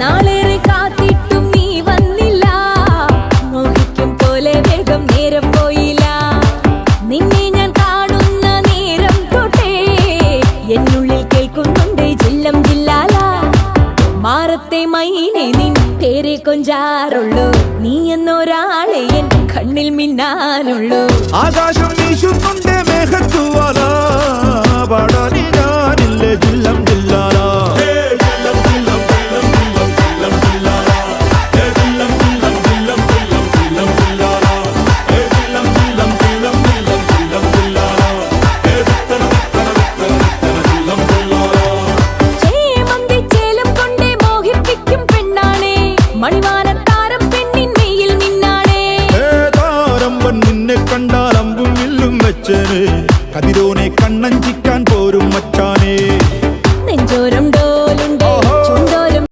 നാളേറെ കാത്തിട്ടും നീ വന്നില്ല. മോഹിക്കും പോലെ വേഗം നേരം പോയില്ല. നിന്നെ ഞാൻ കാണുന്ന നേരം തൊട്ടേ എന്നുള്ളിൽ കേൾക്കുന്നുണ്ട് ജില്ലം ജില്ലാല. മാറത്തെ മൈനെ നിൻ പേരെ കൊഞ്ചാറുള്ളൂ. നീ എന്നൊരാളെ എൻ കണ്ണിൽ മിന്നാനുള്ളൂ. ആകാശം വീശുന്നുണ്ട് മേഘത്തുവാല പാടാനി ഞാനില്ലേ ജില്ലം